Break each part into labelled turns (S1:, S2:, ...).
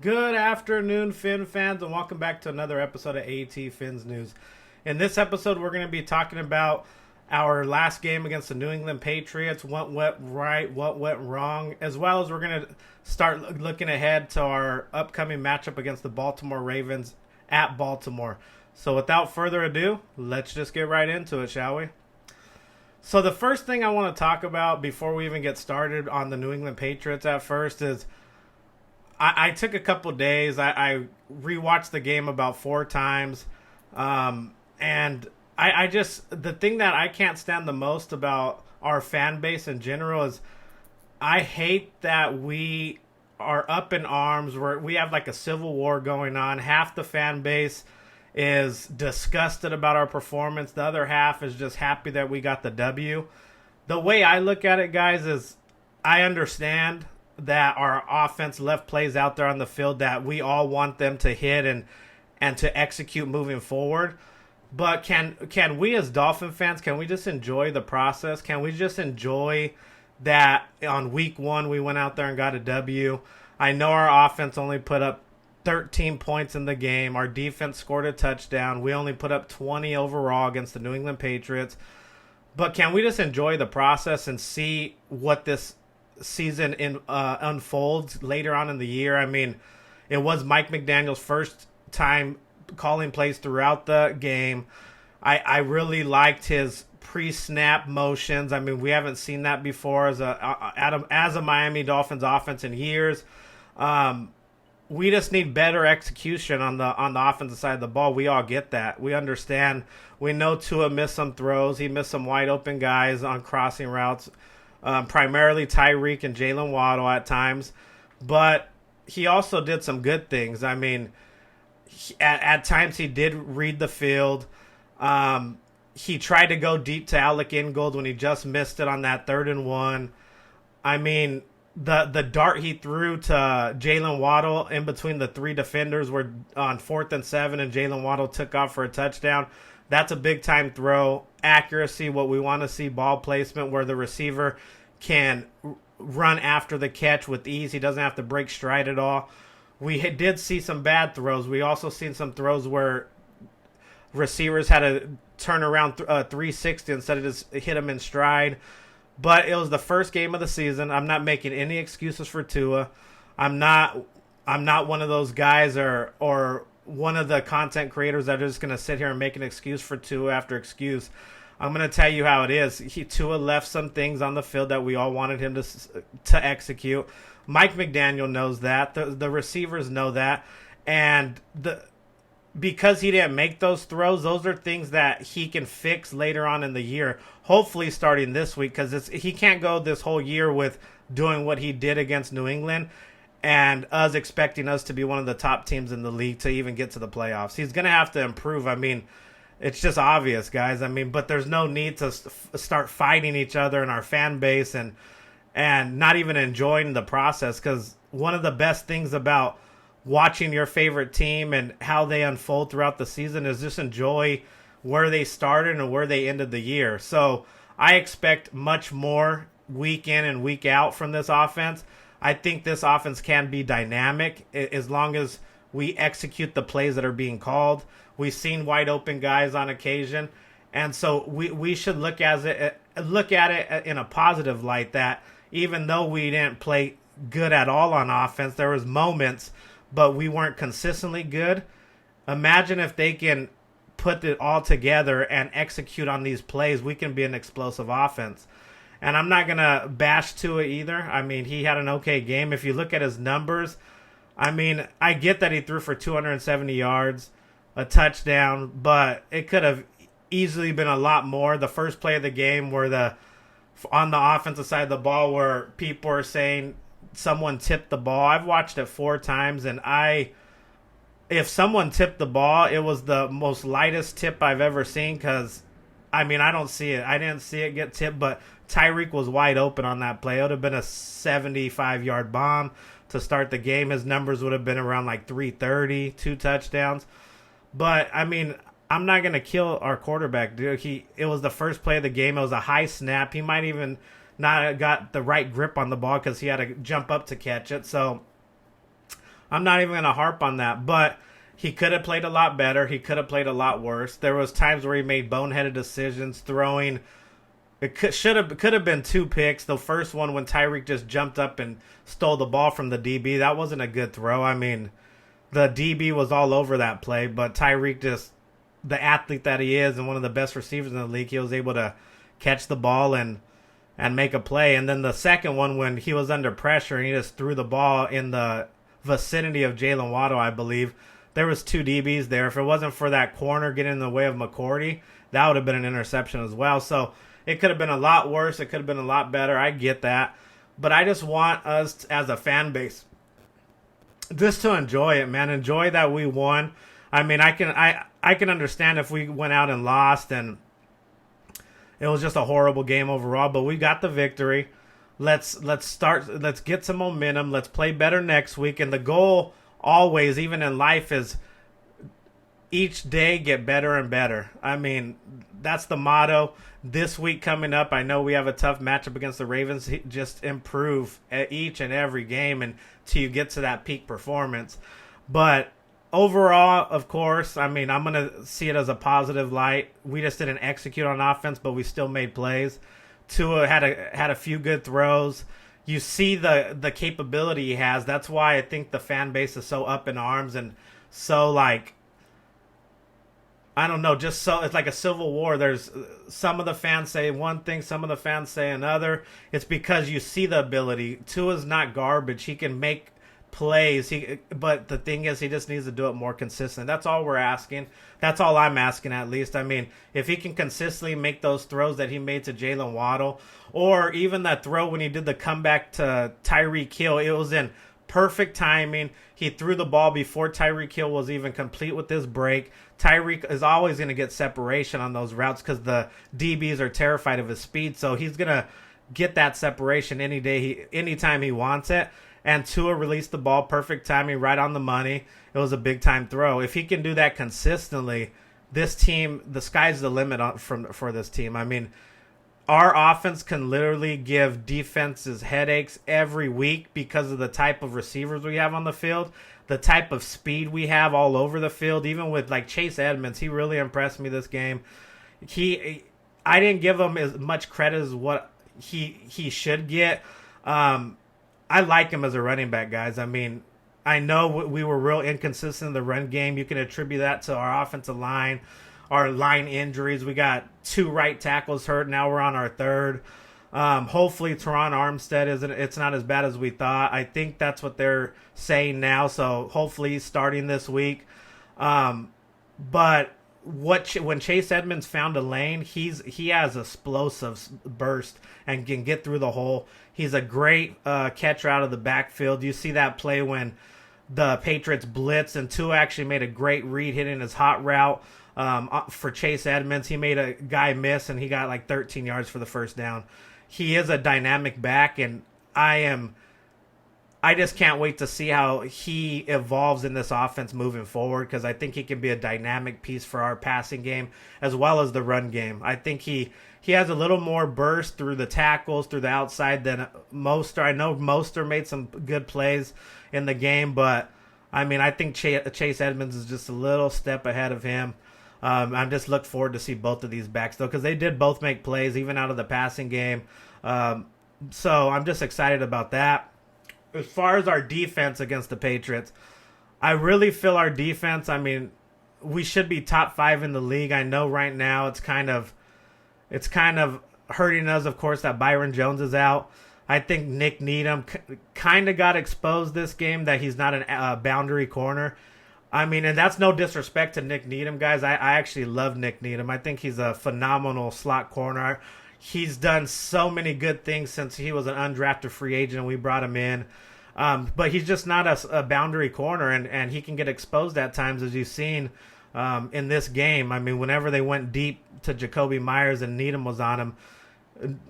S1: Good afternoon, Finn fans, and welcome back to another episode of AT Finn's News. In this episode, we're going to be talking about our last game against the New England Patriots, what went right, what went wrong, as well as we're going to start looking ahead to our upcoming matchup against the Baltimore Ravens at Baltimore. So without further ado, let's just get right into it, shall we? So the first thing I want to talk about before we even get started on the New England Patriots at first is I took a couple days. I rewatched the game about 4 times. And I just, the thing that I can't stand the most about our fan base in general is I hate that we are up in arms. We have like a civil war going on. Half the fan base is disgusted about our performance. The other half is just happy that we got the W. The way I look at it, guys, is I understand that our offense left plays out there on the field that we all want them to hit and to execute moving forward. But can we as Dolphin fans, can we just enjoy the process? Can we just enjoy that on week one we went out there and got a W? I know our offense only put up 13 points in the game. Our defense scored a touchdown. We only put up 20 overall against the New England Patriots. But can we just enjoy the process and see what this season unfolds later on in the year? I mean, it was Mike McDaniel's first time calling plays throughout the game. I really liked his pre-snap motions. I mean, we haven't seen that before as a Miami Dolphins offense in years. We just need better execution on the offensive side of the ball. We all get that. We understand. We know Tua missed some throws. He missed some wide open guys on crossing routes. Primarily Tyreek and Jalen Waddle at times. But he also did some good things. I mean, at times he did read the field. He tried to go deep to Alec Ingold when he just missed it on that 3rd and 1. I mean, the dart he threw to Jalen Waddle in between the 3 defenders were on 4th and 7 and Jalen Waddle took off for a touchdown. That's a big time throw. Accuracy, what we want to see, ball placement where the receiver can run after the catch with ease. He doesn't have to break stride at all. We did see some bad throws. We also seen some throws where receivers had to turn around 360 instead of just hit them in stride. But it was the first game of the season. I'm not making any excuses for Tua. I'm not one of those guys or one of the content creators that are just going to sit here and make an excuse for Tua after excuse. I'm going to tell you how it is. Tua left some things on the field that we all wanted him to execute. Mike McDaniel knows that. The receivers know that. And because he didn't make those throws, those are things that he can fix later on in the year, hopefully starting this week, because he can't go this whole year with doing what he did against New England and us expecting us to be one of the top teams in the league to even get to the playoffs. He's going to have to improve. I mean, it's just obvious, guys. I mean, but there's no need to start fighting each other in our fan base and not even enjoying the process, because one of the best things about watching your favorite team and how they unfold throughout the season is just enjoy where they started and where they ended the year. So I expect much more week in and week out from this offense. I think this offense can be dynamic as long as we execute the plays that are being called. We've seen wide open guys on occasion, and so we should look at it in a positive light, that even though we didn't play good at all on offense, there was moments, but we weren't consistently good. Imagine if they can put it all together and execute on these plays, we can be an explosive offense. And I'm not going to bash Tua either. I mean, he had an okay game. If you look at his numbers, I mean, I get that he threw for 270 yards, a touchdown, but it could have easily been a lot more. The first play of the game where on the offensive side of the ball where people are saying someone tipped the ball. I've watched it 4 times, and if someone tipped the ball, it was the most lightest tip I've ever seen, because, I mean, I don't see it. I didn't see it get tipped, but Tyreek was wide open on that play. It would have been a 75-yard bomb to start the game. His numbers would have been around like 330, 2 touchdowns. But, I mean, I'm not going to kill our quarterback, dude. It was the first play of the game. It was a high snap. He might even not have got the right grip on the ball because he had to jump up to catch it. So I'm not even going to harp on that. But he could have played a lot better. He could have played a lot worse. There was times where he made boneheaded decisions, throwing. It could have been 2 picks. The first one when Tyreek just jumped up and stole the ball from the DB, that wasn't a good throw. I mean, the DB was all over that play, but Tyreek, just the athlete that he is and one of the best receivers in the league, he was able to catch the ball and make a play. And then the second one when he was under pressure and he just threw the ball in the vicinity of Jalen Waddle, I believe. There was 2 DBs there. If it wasn't for that corner getting in the way of McCourty, that would have been an interception as well. So it could have been a lot worse. It could have been a lot better. I get that. But I just want us as a fan base just to enjoy it, man. Enjoy that we won. I mean, I can understand if we went out and lost and it was just a horrible game overall, but we got the victory. Let's get some momentum. Let's play better next week. And the goal always, even in life, is each day get better and better. I mean, that's the motto. This week coming up, I know we have a tough matchup against the Ravens. Just improve at each and every game until you get to that peak performance. But overall, of course, I mean, I'm going to see it as a positive light. We just didn't execute on offense, but we still made plays. Tua had a few good throws. You see the capability he has. That's why I think the fan base is so up in arms and so, like, I don't know, just so it's like a civil war. There's some of the fans say one thing, some of the fans say another. It's because you see the ability. Tua's not garbage. He can make plays. But the thing is, he just needs to do it more consistent. That's all we're asking. That's all I'm asking, at least. I mean, if he can consistently make those throws that he made to Jalen Waddle, or even that throw when he did the comeback to Tyreek Hill, it was in perfect timing. He threw the ball before Tyreek Hill was even complete with his break. Tyreek is always going to get separation on those routes because the DBs are terrified of his speed. So he's going to get that separation anytime he wants it. And Tua released the ball, perfect timing, right on the money. It was a big-time throw. If he can do that consistently, this team, the sky's the limit for this team. I mean, our offense can literally give defenses headaches every week because of the type of receivers we have on the field, the type of speed we have all over the field. Even with, like, Chase Edmonds, he really impressed me this game. I didn't give him as much credit as what he should get. I like him as a running back, guys. I mean, I know we were real inconsistent in the run game. You can attribute that to our offensive line, our line injuries. We got 2 right tackles hurt. Now we're on our 3rd. Hopefully Teron Armstead it's not as bad as we thought. I think that's what they're saying now. So hopefully he's starting this week. But when Chase Edmonds found a lane, he has explosive burst and can get through the hole. He's a great catcher out of the backfield. You see that play when the Patriots blitzed and Tua actually made a great read hitting his hot route for Chase Edmonds. He made a guy miss and he got like 13 yards for the first down. He is a dynamic back, and I just can't wait to see how he evolves in this offense moving forward, because I think he can be a dynamic piece for our passing game as well as the run game. I think he has a little more burst through the tackles, through the outside than Mostert. I know Mostert made some good plays in the game, but I mean, I think Chase Edmonds is just a little step ahead of him. I'm just looking forward to see both of these backs, though, because they did both make plays, even out of the passing game. So I'm just excited about that. As far as our defense against the Patriots, I really feel our defense, I mean, we should be top 5 in the league. I know right now it's kind of hurting us, of course, that Byron Jones is out. I think Nick Needham kind of got exposed this game, that he's not a boundary corner. I mean, and that's no disrespect to Nick Needham, guys. I actually love Nick Needham. I think he's a phenomenal slot corner. He's done so many good things since he was an undrafted free agent and we brought him in. But he's just not a boundary corner, and he can get exposed at times, as you've seen in this game. I mean, whenever they went deep to Jacoby Myers and Needham was on him,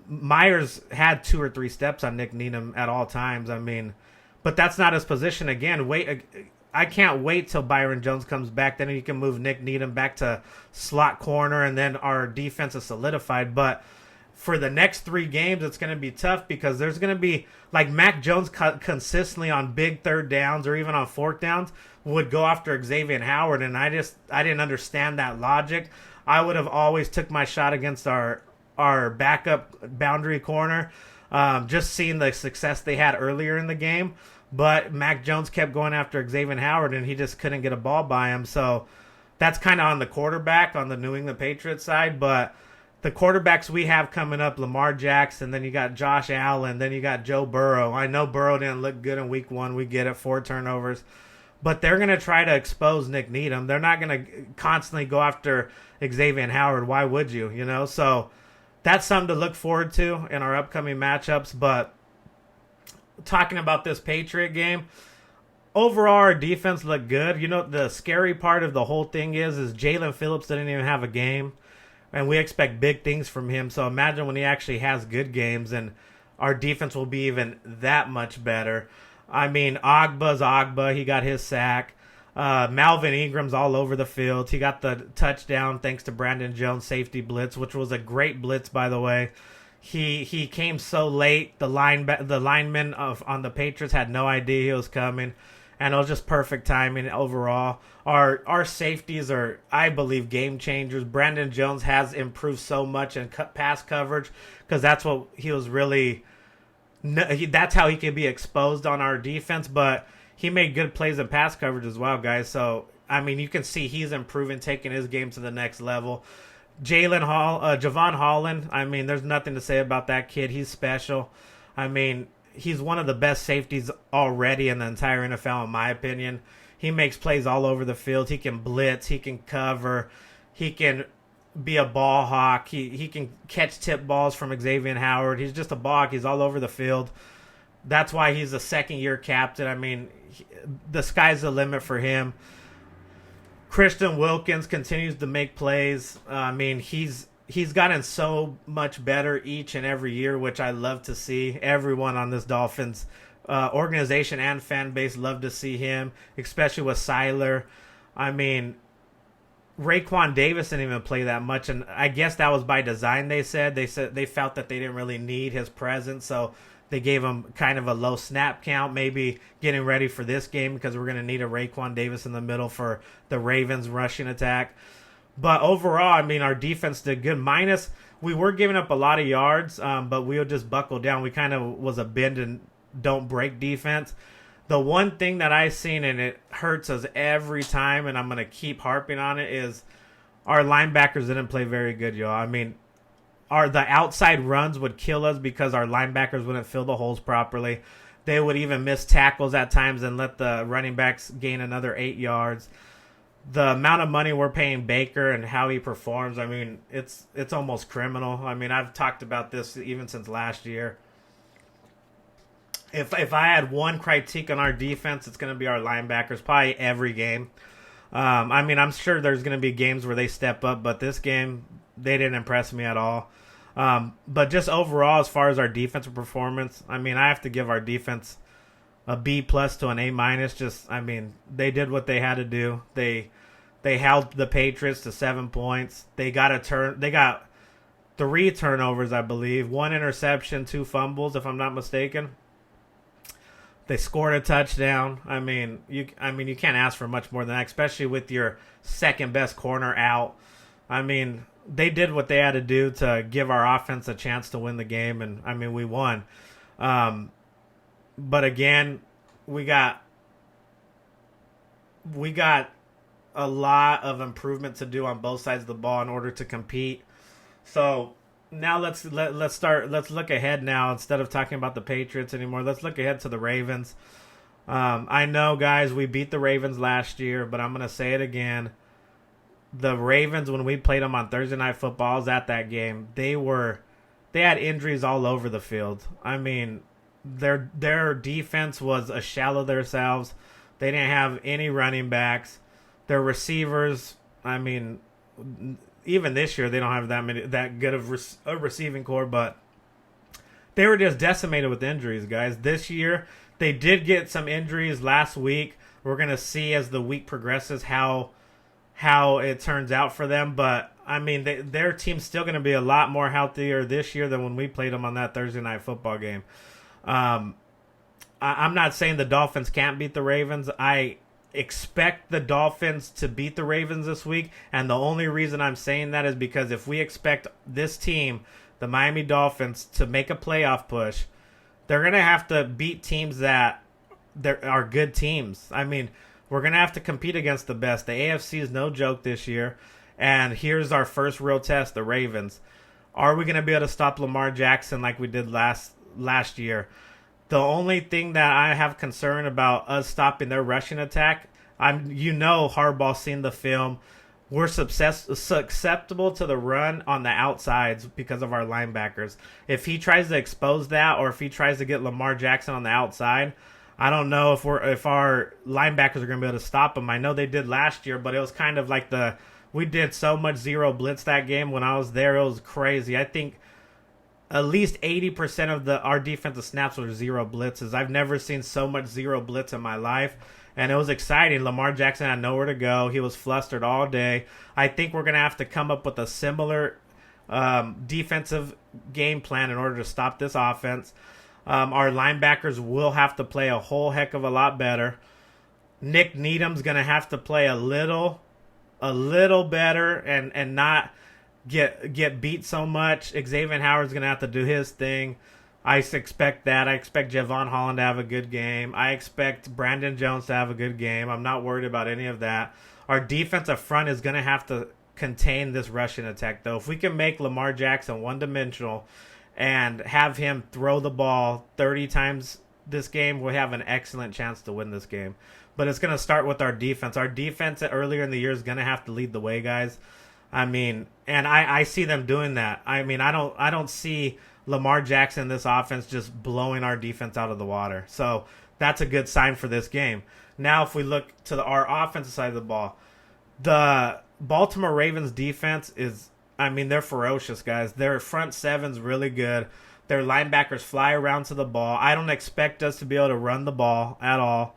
S1: Myers had 2 or 3 steps on Nick Needham at all times. I mean, but that's not his position. Again, I can't wait till Byron Jones comes back. Then you can move Nick Needham back to slot corner, and then our defense is solidified. But for the next 3 games, it's going to be tough because there's going to be, like, Mac Jones consistently on big third downs or even on fourth downs would go after Xavier Howard, and I didn't understand that logic. I would have always took my shot against our backup boundary corner, just seeing the success they had earlier in the game. But Mac Jones kept going after Xavier Howard, and he just couldn't get a ball by him. So that's kind of on the quarterback on the New England Patriots side. But the quarterbacks we have coming up, Lamar Jackson, then you got Josh Allen, then you got Joe Burrow. I know Burrow didn't look good in week 1. We get it, 4 turnovers. But they're going to try to expose Nick Needham. They're not going to constantly go after Xavier Howard. Why would you, you know? So that's something to look forward to in our upcoming matchups. But talking about this Patriot game, overall our defense looked good. You know, the scary part of the whole thing is Jalen Phillips didn't even have a game, and we expect big things from him. So imagine when he actually has good games, and our defense will be even that much better. I mean, Ogba's Ogba. He got his sack. Malvin Ingram's all over the field. He got the touchdown thanks to Brandon Jones' safety blitz, which was a great blitz, by the way. He came so late. The linemen on the Patriots had no idea he was coming, and it was just perfect timing overall. Our safeties are, I believe, game changers. Brandon Jones has improved so much in pass coverage because that's what he was really. That's how he can be exposed on our defense, but he made good plays in pass coverage as well, guys. So, I mean, you can see he's improving, taking his game to the next level. Javon Holland, I mean, there's nothing to say about that kid. He's special. I mean, he's one of the best safeties already in the entire NFL, in my opinion. He makes plays all over the field. He can blitz. He can cover. He can be a ball hawk. He can catch tip balls from Xavier Howard. He's just a ball hawk. He's all over the field. That's why he's a second-year captain. I mean, the sky's the limit for him. Christian Wilkins continues to make plays. I mean, he's gotten so much better each and every year, which I love to see. Everyone on this Dolphins organization and fan base love to see him, especially with Siler. I mean, Raekwon Davis didn't even play that much, and I guess that was by design. They said they felt that they didn't really need his presence, so they gave him kind of a low snap count, maybe getting ready for this game because we're going to need a Raekwon Davis in the middle for the Ravens rushing attack. But overall, I mean, our defense did good. Minus, we were giving up a lot of yards, but we would just buckle down. We kind of was a bend and don't break defense. The one thing that I've seen, and it hurts us every time, and I'm going to keep harping on it, is our linebackers didn't play very good, y'all. I mean, the outside runs would kill us because our linebackers wouldn't fill the holes properly. They would even miss tackles at times and let the running backs gain another 8 yards. The amount of money we're paying Baker and how he performs, I mean, it's almost criminal. I mean, I've talked about this even since last year. If I had one critique on our defense, it's going to be our linebackers, probably every game. I mean, I'm sure there's going to be games where they step up, but this game, they didn't impress me at all. But just overall, as far as our defensive performance, I mean, I have to give our defense a B+ to an A-. Just, I mean, they did what they had to do. They held the Patriots to 7 points. They got 3 turnovers, I believe, 1 interception, 2 fumbles, if I'm not mistaken. They scored a touchdown. I mean, you can't ask for much more than that, especially with your second best corner out. I mean, they did what they had to do to give our offense a chance to win the game, and I mean, we won. But again, we got a lot of improvement to do on both sides of the ball in order to compete. So now let's look ahead now. Instead of talking about the Patriots anymore, let's look ahead to the Ravens. I know, guys, we beat the Ravens last year, but I'm gonna say it again. The Ravens, when we played them on Thursday Night Football, I was at that game. They had injuries all over the field. I mean, their defense was a shell of themselves. They didn't have any running backs. Their receivers, I mean, even this year they don't have that good of a receiving core, but they were just decimated with injuries, guys. This year they did get some injuries last week. We're gonna see as the week progresses how it turns out for them, but I mean, their team's still going to be a lot more healthier this year than when we played them on that Thursday night football game. I'm not saying the Dolphins can't beat the Ravens. I expect the Dolphins to beat the Ravens this week, and the only reason I'm saying that is because if we expect this team, the Miami Dolphins, to make a playoff push, they're going to have to beat teams that are good teams. I mean, we're going to have to compete against the best. The AFC is no joke this year, and here's our first real test, the Ravens. Are we going to be able to stop Lamar Jackson like we did last year? The only thing that I have concern about us stopping their rushing attack, Harbaugh's seen the film. We're susceptible to the run on the outsides because of our linebackers. If he tries to expose that, or if he tries to get Lamar Jackson on the outside, I don't know if our linebackers are going to be able to stop him. I know they did last year, but it was kind of like we did so much zero blitz that game when I was there. It was crazy. I think at least 80% of our defensive snaps were zero blitzes. I've never seen so much zero blitz in my life, and it was exciting. Lamar Jackson had nowhere to go. He was flustered all day. I think we're going to have to come up with a similar defensive game plan in order to stop this offense. Our linebackers will have to play a whole heck of a lot better. Nick Needham's going to have to play a little better and not get beat so much. Xavier Howard's going to have to do his thing. I expect that. I expect Javon Holland to have a good game. I expect Brandon Jones to have a good game. I'm not worried about any of that. Our defensive front is going to have to contain this rushing attack, though. If we can make Lamar Jackson one-dimensional and have him throw the ball 30 times this game, we'll have an excellent chance to win this game. But it's going to start with our defense. Our defense earlier in the year is going to have to lead the way, guys. I mean, and I see them doing that. I mean, I don't see Lamar Jackson in this offense just blowing our defense out of the water. So that's a good sign for this game. Now, if we look to our offensive side of the ball, the Baltimore Ravens defense they're ferocious, guys. Their front seven's really good. Their linebackers fly around to the ball. I don't expect us to be able to run the ball at all.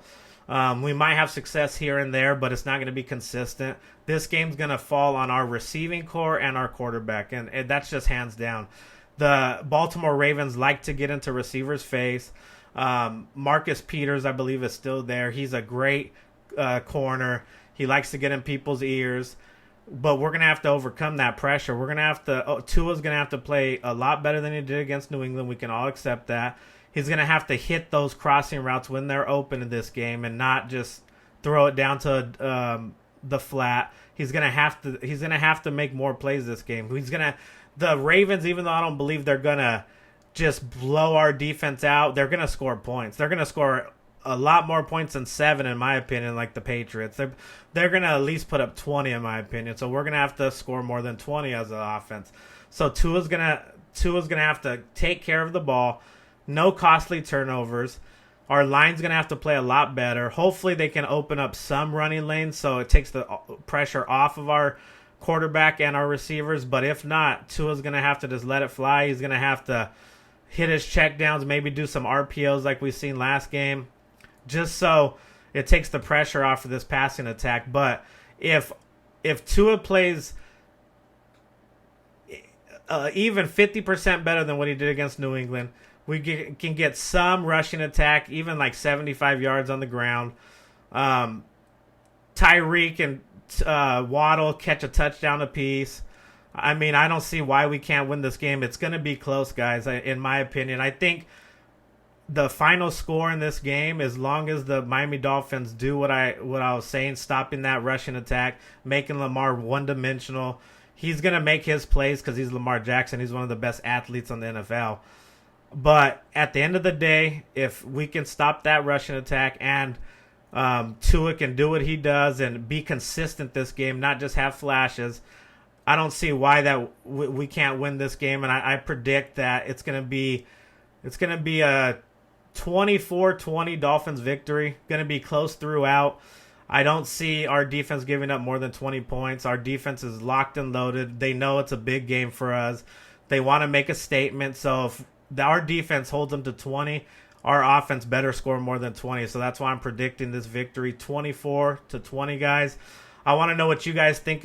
S1: We might have success here and there, but it's not going to be consistent. This game's going to fall on our receiving core and our quarterback, and that's just hands down. The Baltimore Ravens like to get into receivers' face. Marcus Peters, I believe, is still there. He's a great corner. He likes to get in people's ears. But we're going to have to overcome that pressure. Tua's going to have to play a lot better than he did against New England. We can all accept that. He's going to have to hit those crossing routes when they're open in this game and not just throw it down to the flat. He's going to have to make more plays this game. The Ravens, even though I don't believe they're going to just blow our defense out, they're going to score points. They're going to score a lot more points than 7, in my opinion, like the Patriots. They're going to at least put up 20, in my opinion. So we're going to have to score more than 20 as an offense. So Tua's going to have to take care of the ball. No costly turnovers. Our line's going to have to play a lot better. Hopefully they can open up some running lanes so it takes the pressure off of our quarterback and our receivers. But if not, Tua's going to have to just let it fly. He's going to have to hit his checkdowns, maybe do some RPOs like we've seen last game, just so it takes the pressure off of this passing attack. But if Tua plays even 50% better than what he did against New England, we can get some rushing attack, even like 75 yards on the ground. Tyreek and Waddle catch a touchdown apiece. I mean, I don't see why we can't win this game. It's going to be close, guys, in my opinion. I think the final score in this game, as long as the Miami Dolphins do what I was saying, stopping that rushing attack, making Lamar one-dimensional, he's going to make his plays because he's Lamar Jackson. He's one of the best athletes on the NFL. But at the end of the day, if we can stop that rushing attack and Tua can do what he does and be consistent this game, not just have flashes, I don't see why that we can't win this game. And I predict that it's going to be a 24-20 Dolphins victory. Going to be close throughout. I don't see our defense giving up more than 20 points. Our defense is locked and loaded. They know it's a big game for us. They want to make a statement. So if our defense holds them to 20, our offense better score more than 20. So that's why I'm predicting this victory 24-20, guys. I want to know what you guys think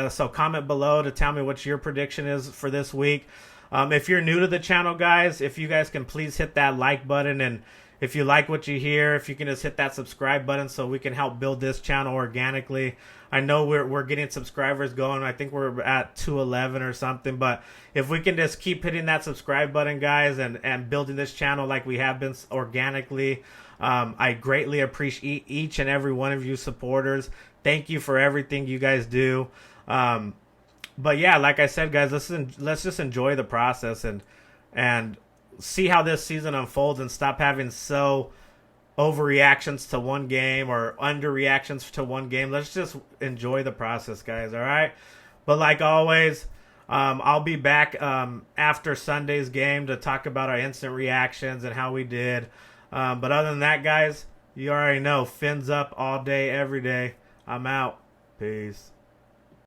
S1: so comment below to tell me what your prediction is for this week. If you're new to the channel, guys, if you guys can please hit that like button, and if you like what you hear, if you can just hit that subscribe button so we can help build this channel organically. I know we're getting subscribers going. I think we're at 211 or something. But if we can just keep hitting that subscribe button, guys, and building this channel like we have been organically, I greatly appreciate each and every one of you supporters. Thank you for everything you guys do. But yeah, like I said, guys, let's just enjoy the process and see how this season unfolds and stop having so overreactions to one game or underreactions to one game. Let's just enjoy the process, guys. All right. But like always, I'll be back after Sunday's game to talk about our instant reactions and how we did. But other than that, guys, you already know, fins up all day, every day. I'm out. Peace.